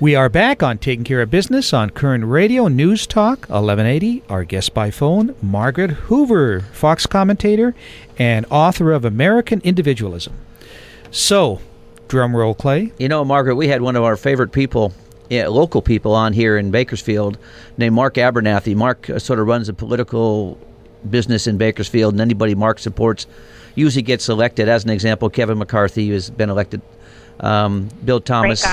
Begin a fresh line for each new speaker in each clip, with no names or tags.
We are back on Taking Care of Business on Koerner Radio News Talk 1180. Our guest by phone, Margaret Hoover, Fox commentator and author of American Individualism. So, drum roll, Clay.
You know, Margaret, we had one of our favorite people, local people on here in Bakersfield named Mark Abernathy. Mark sort of runs a political business in Bakersfield, and anybody Mark supports usually gets elected. As an example, Kevin McCarthy has been elected. Bill Thomas.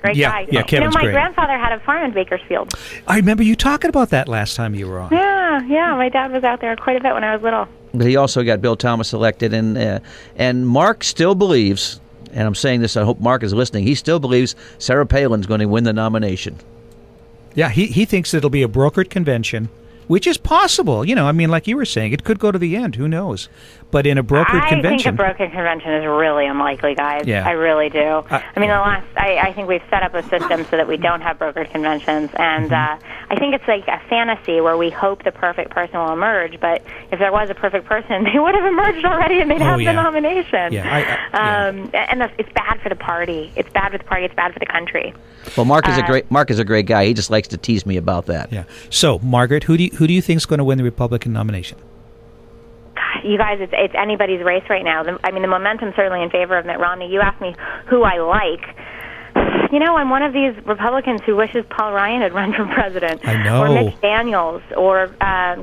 Great guy.
Yeah, Kevin's
my
great.
grandfather had a farm in Bakersfield.
I remember you talking about that last time you were on.
Yeah, my dad was out there quite a bit when I was little.
But he also got Bill Thomas elected, and Mark still believes, and I'm saying this, I hope Mark is listening, he still believes Sarah Palin's going to win the nomination.
Yeah, he thinks it'll be a brokered convention, which is possible. You know, I mean, like you were saying, it could go to the end. Who knows? But in a brokered convention...
I think a brokered convention is really unlikely, guys.
Yeah.
I really do. I think we've set up a system so that we don't have brokered conventions. And I think it's like a fantasy where we hope the perfect person will emerge. But if there was a perfect person, they would have emerged already and they'd have the nomination. And it's bad for the party. It's bad for the party. It's bad for the country.
Well, Mark is a great guy. He just likes to tease me about that.
Yeah. So, Margaret, who do you think is going to win the Republican nomination?
You guys, it's anybody's race right now. The momentum's certainly in favor of Mitt Romney. You asked me who I like. You know, I'm one of these Republicans who wishes Paul Ryan had run for president.
I know.
Or Mitch Daniels, or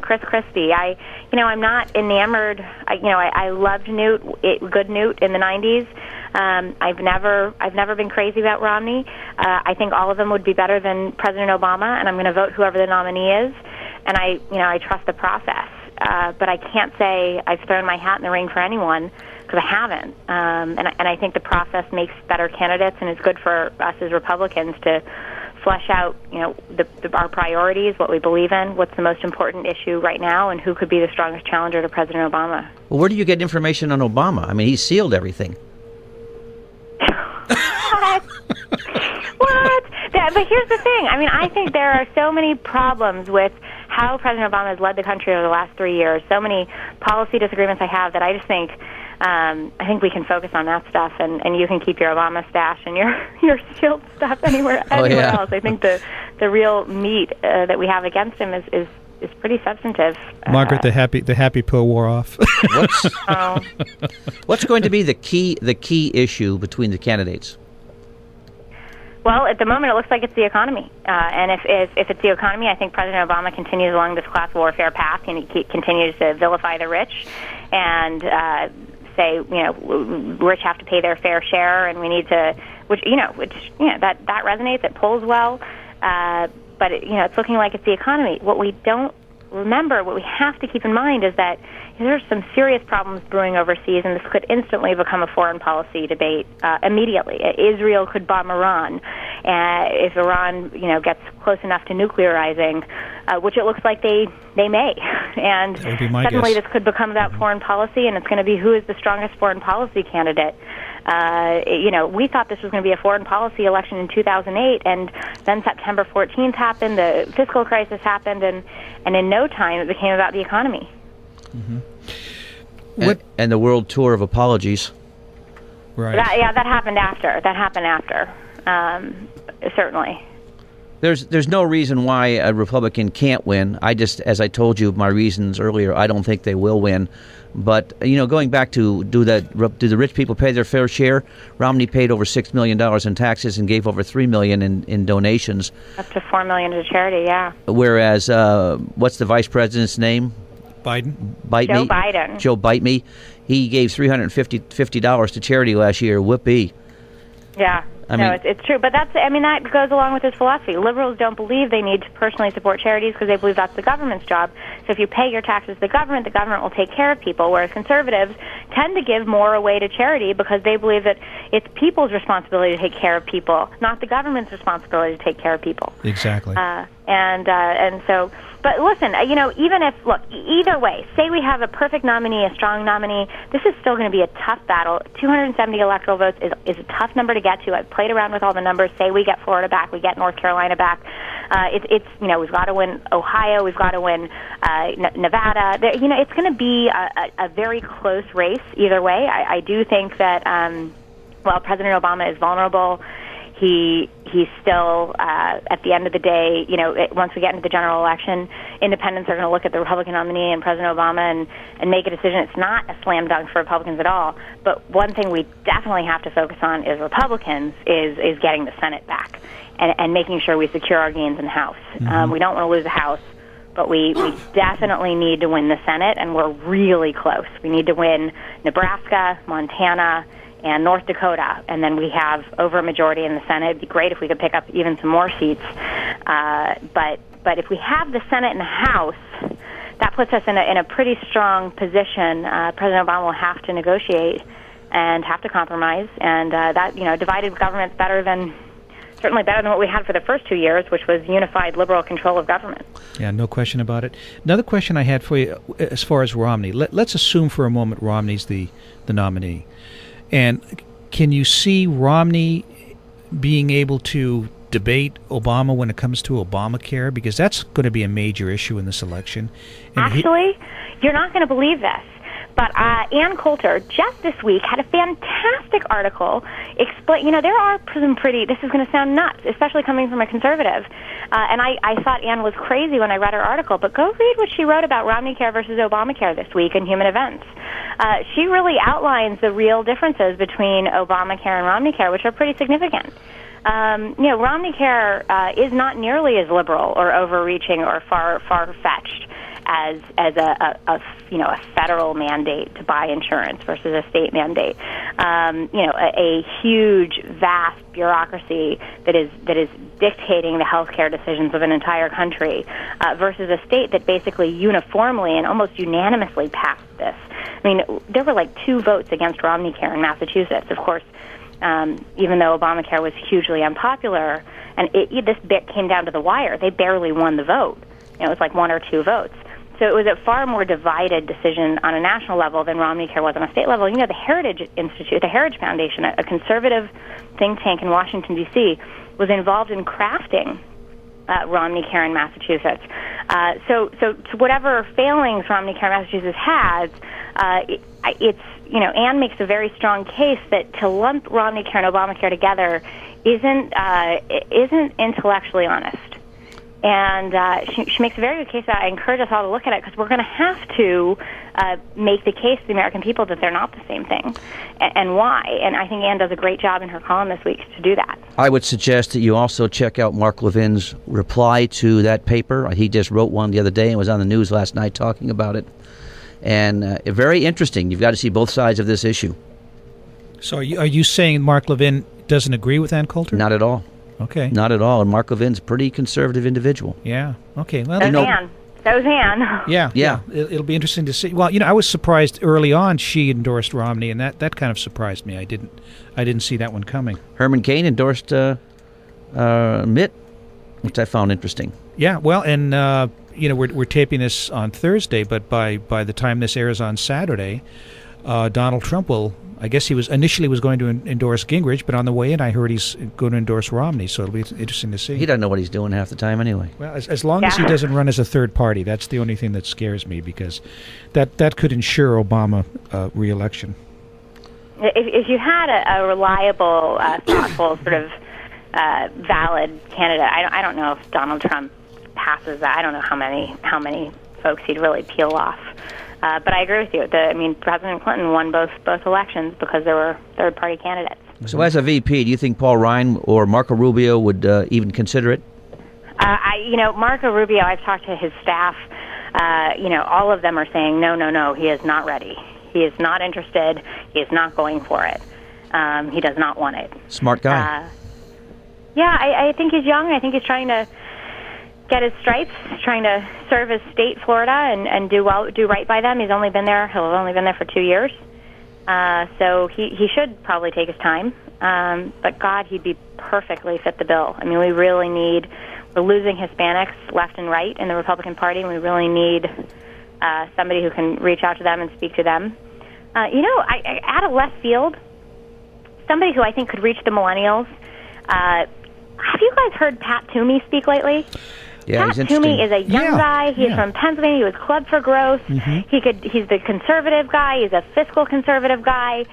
Chris Christie. I'm not enamored. I loved good Newt in the 90s. I've never been crazy about Romney. I think all of them would be better than President Obama, and I'm going to vote whoever the nominee is. And I trust the process. But I can't say I've thrown my hat in the ring for anyone, because I haven't. And I think the process makes better candidates, and it's good for us as Republicans to flesh out, our priorities, what we believe in, what's the most important issue right now, and who could be the strongest challenger to President Obama.
Well, where do you get information on Obama? I mean, he sealed everything.
What? But here's the thing. I think there are so many problems with how President Obama has led the country over the last 3 years. So many policy disagreements I have that I just think we can focus on that stuff, and you can keep your Obama stash and your shield stuff anywhere else. I think the real meat that we have against him is pretty substantive.
Margaret, the happy pill wore off.
What's going to be the key issue between the candidates?
Well, at the moment, it looks like it's the economy. And if it's the economy, I think President Obama continues along this class warfare path, and he continues to vilify the rich and say, rich have to pay their fair share, and we need to, that resonates. It polls well, but it's looking like it's the economy. What we don't remember, what we have to keep in mind, is that there's some serious problems brewing overseas, and this could instantly become a foreign policy debate immediately. Israel could bomb Iran if Iran, gets close enough to nuclearizing, which it looks like they may. And suddenly this could become about foreign policy, and it's going to be who is the strongest foreign policy candidate. We thought this was going to be a foreign policy election in 2008, and then September 14th happened, the fiscal crisis happened, and in no time it became about the economy.
Mm-hmm.
And the world tour of apologies.
Right.
That happened after. Certainly.
There's no reason why a Republican can't win. As I told you my reasons earlier, I don't think they will win. But going back to do the rich people pay their fair share? Romney paid over $6 million in taxes and gave over $3 million in donations. Up
to $4 million to charity, yeah.
Whereas what's the vice president's name?
Biden.
Joe Bite Me. He gave $350 to charity last year. Whoopee.
Yeah. It's true. But that goes along with his philosophy. Liberals don't believe they need to personally support charities because they believe that's the government's job. So if you pay your taxes to the government will take care of people, whereas conservatives tend to give more away to charity because they believe that it's people's responsibility to take care of people, not the government's responsibility to take care of people.
Exactly.
And so... But listen, either way, say we have a perfect nominee, a strong nominee, this is still going to be a tough battle. 270 electoral votes is a tough number to get to. I've played around with all the numbers. Say we get Florida back, we get North Carolina back. We've got to win Ohio, we've got to win Nevada. It's going to be a very close race either way. I do think that while President Obama is vulnerable, He's still, at the end of the day, once we get into the general election, independents are going to look at the Republican nominee and President Obama and make a decision. It's not a slam dunk for Republicans at all. But one thing we definitely have to focus on is Republicans is getting the Senate back and making sure we secure our gains in the House.
Mm-hmm.
We don't want to lose the House, but we definitely need to win the Senate, and we're really close. We need to win Nebraska, Montana, and North Dakota, and then we have over a majority in the Senate. It'd be great if we could pick up even some more seats. But if we have the Senate and the House, that puts us in a pretty strong position. President Obama will have to negotiate and have to compromise, and that divided government's certainly better than what we had for the first 2 years, which was unified liberal control of government.
Yeah, no question about it. Another question I had for you as far as Romney. Let's assume for a moment Romney's the nominee. And can you see Romney being able to debate Obama when it comes to Obamacare? Because that's going to be a major issue in this election. And
actually, you're not going to believe this, but Ann Coulter just this week had a fantastic article explain. There are some this is going to sound nuts, especially coming from a conservative. And I thought Ann was crazy when I read her article, but go read what she wrote about Romneycare versus Obamacare this week in Human Events. She really outlines the real differences between Obamacare and Romneycare, which are pretty significant. Romneycare is not nearly as liberal or overreaching or far-fetched as a federal mandate to buy insurance versus a state mandate. A huge, vast bureaucracy that is dictating the healthcare decisions of an entire country versus a state that basically uniformly and almost unanimously passed this. I mean, there were like 2 votes against Romneycare in Massachusetts. Of course, even though Obamacare was hugely unpopular, and this bit came down to the wire, they barely won the vote. It was like 1 or 2 votes. So it was a far more divided decision on a national level than Romneycare was on a state level. The Heritage Institute, the Heritage Foundation, a conservative think tank in Washington, D.C., was involved in crafting Romneycare in Massachusetts. So whatever failings Romneycare in Massachusetts has, Ann makes a very strong case that to lump Romneycare and Obamacare together isn't intellectually honest. And she makes a very good case that I encourage us all to look at it, because we're going to have to make the case to the American people that they're not the same thing, and why. And I think Ann does a great job in her column this week to do that. I
would suggest that you also check out Mark Levin's reply to that paper. He just wrote one the other day and was on the news last night talking about it. And very interesting. You've got to see both sides of this issue.
So are you saying Mark Levin doesn't agree with Ann Coulter?
Not at all.
Okay.
Not at all. And Mark Levin's a pretty conservative individual.
Yeah. Okay. Well,
So is Ann.
Yeah. It'll be interesting to see. Well, I was surprised early on she endorsed Romney, and that kind of surprised me. I didn't see that one coming.
Herman Cain endorsed Mitt, which I found interesting.
Yeah. Well, and we're taping this on Thursday, but by the time this airs on Saturday, Donald Trump will. I guess he was going to endorse Gingrich, but on the way in, I heard he's going to endorse Romney. So it'll be interesting to see.
He doesn't know what he's doing half the time, anyway.
Well, as long as he doesn't run as a third party, that's the only thing that scares me, because that could ensure Obama re-election.
If you had a reliable, thoughtful, sort of valid candidate, I don't know if Donald Trump passes that. I don't know how many folks he'd really peel off. But I agree with you. President Clinton won both elections because there were third-party candidates.
So as a VP, do you think Paul Ryan or Marco Rubio would even consider it?
Marco Rubio, I've talked to his staff. All of them are saying, no, he is not ready. He is not interested. He is not going for it. He does not want it.
Smart guy.
I think he's young. I think he's trying to get his stripes, trying to serve his state, Florida, and do right by them. He'll have only been there for 2 years. So he should probably take his time. But God, he'd be perfectly fit the bill. We're losing Hispanics left and right in the Republican Party, and we really need somebody who can reach out to them and speak to them. I out of left field, somebody who I think could reach the millennials. Have you guys heard Pat Toomey speak lately?
Yeah,
Pat Toomey is a young guy. He's from Pennsylvania. He was Club for Growth.
Mm-hmm.
He's the conservative guy. He's a fiscal conservative guy.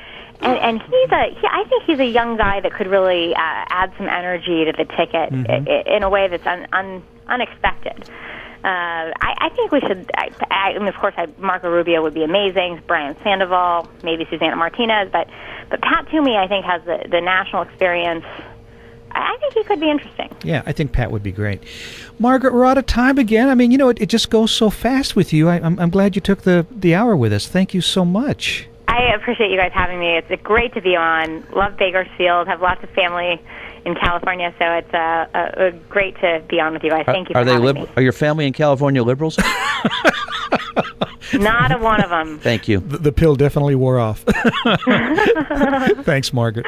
And I think he's a young guy that could really add some energy to the ticket in a way that's unexpected. I think we should. I mean, of course, Marco Rubio would be amazing. Brian Sandoval, maybe Susana Martinez, but Pat Toomey, I think, has the national experience. I think he could be interesting.
Yeah, I think Pat would be great. Margaret, we're out of time again. I mean, it just goes so fast with you. I'm glad you took the hour with us. Thank you so much.
I appreciate you guys having me. It's great to be on. Love Bakersfield. Have lots of family in California, so it's great to be on with you guys. Thank you for having me.
Are your family in California liberals?
Not a one of them.
Thank you.
The pill definitely wore off. Thanks, Margaret.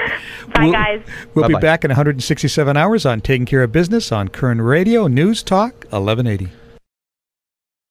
Bye, guys.
We'll be back in 167 hours on Taking Care of Business on Koerner Radio, News Talk, 1180.